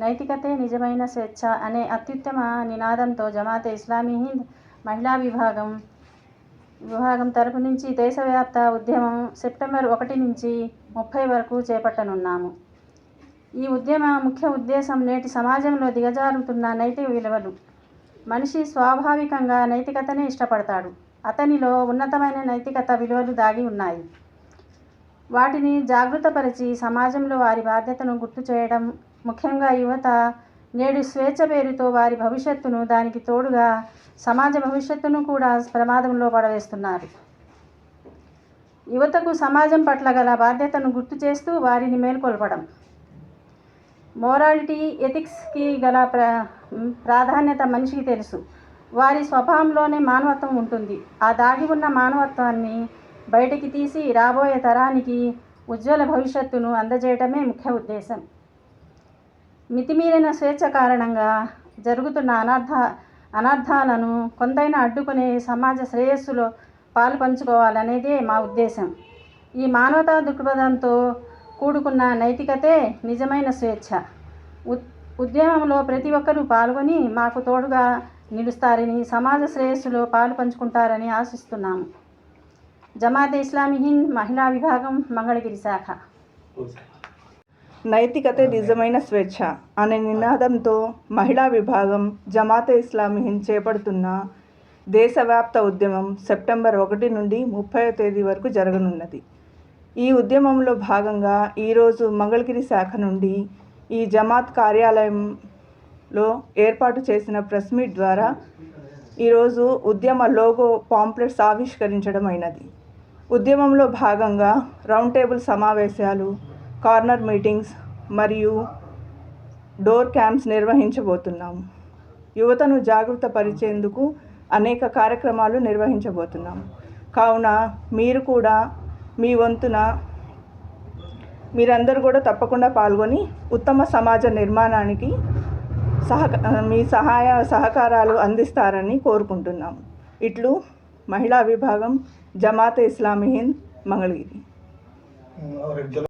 నైతికతే నిజమైన స్వేచ్ఛ అనే అత్యుత్తమ నినాదంతో జమాతే ఇస్లామీ హింద్ మహిళా విభాగం తరపు నుంచి దేశవ్యాప్త ఉద్యమం సెప్టెంబర్ 1 నుంచి 30 వరకు చేపట్టనున్నాము. ఈ ఉద్యమ ముఖ్య ఉద్దేశం నేటి సమాజంలో దిగజారుతున్న నైతిక విలువలు. మనిషి స్వాభావికంగా నైతికతనే ఇష్టపడతాడు. అతనిలో ఉన్నతమైన నైతికత విలువలు దాగి ఉన్నాయి. వాటిని జాగృతపరిచి సమాజంలో వారి బాధ్యతను గుర్తు చేయడం, ముఖ్యంగా యువత నేడు స్వేచ్ఛ పేరుతో వారి భవిష్యత్తును, దానికి తోడుగా సమాజ భవిష్యత్తును కూడా ప్రమాదంలో పడవేస్తున్నారు. యువతకు సమాజం పట్ల గల బాధ్యతను గుర్తు చేస్తూ వారిని మేల్కొల్పడం. మోరాలిటీ, ఎథిక్స్కి గల ప్రాధాన్యత మనిషికి తెలుసు. వారి స్వభావంలోనే మానవత్వం ఉంటుంది. ఆ దాగి ఉన్న మానవత్వాన్ని బయటికి తీసి రాబోయే తరానికి ఉజ్వల భవిష్యత్తును అందజేయటమే ముఖ్య ఉద్దేశం. మితిమీరిన స్వేచ్ఛ కారణంగా జరుగుతున్న అనర్థాలను కొంతైనా అడ్డుకునే సమాజ శ్రేయస్సులో పాలు పంచుకోవాలనేదే మా ఉద్దేశం. ఈ మానవతా దృక్పథంతో కూడుకున్న నైతికతే నిజమైన స్వేచ్ఛ. ఉద్యమంలో ప్రతి ఒక్కరూ పాల్గొని మాకు తోడుగా నిలుస్తారని, సమాజ శ్రేయస్సులో పాలు పంచుకుంటారని ఆశిస్తున్నాము. జమాతే ఇస్లామీ హింద్ మహిళా విభాగం, మంగళగిరి శాఖ. నైతికతే నిజమైన స్వేచ్ఛ అనే నినాదంతో మహిళా విభాగం జమాతే ఇస్లామీ హింద్ చేపడుతున్న దేశవ్యాప్త ఉద్యమం సెప్టెంబర్ 1 నుండి 30వ తేదీ వరకు జరగనున్నది. ఈ ఉద్యమంలో భాగంగా ఈరోజు మంగళగిరి శాఖ నుండి ఈ జమాత్ కార్యాలయంలో ఏర్పాటు చేసిన ప్రెస్ మీట్ ద్వారా ఈరోజు ఉద్యమ లోగో పాంప్లెట్స్ ఆవిష్కరించడం అయినది. ఉద్యమంలో భాగంగా రౌండ్ టేబుల్ సమావేశాలు, కార్నర్ మీటింగ్స్ మరియు డోర్ క్యాంప్స్ నిర్వహించబోతున్నాము. యువతను జాగృత పరిచేందుకు అనేక కార్యక్రమాలు నిర్వహించబోతున్నాము. కావున మీరు కూడా మీ వంతున మీరందరూ కూడా తప్పకుండా పాల్గొని ఉత్తమ సమాజ నిర్మాణానికి మీ సహకారాలు అందిస్తారని కోరుకుంటున్నాము. ఇట్లు మహిళా విభాగం, జమాతే ఇస్లామీ హింద్, మంగళగిరి.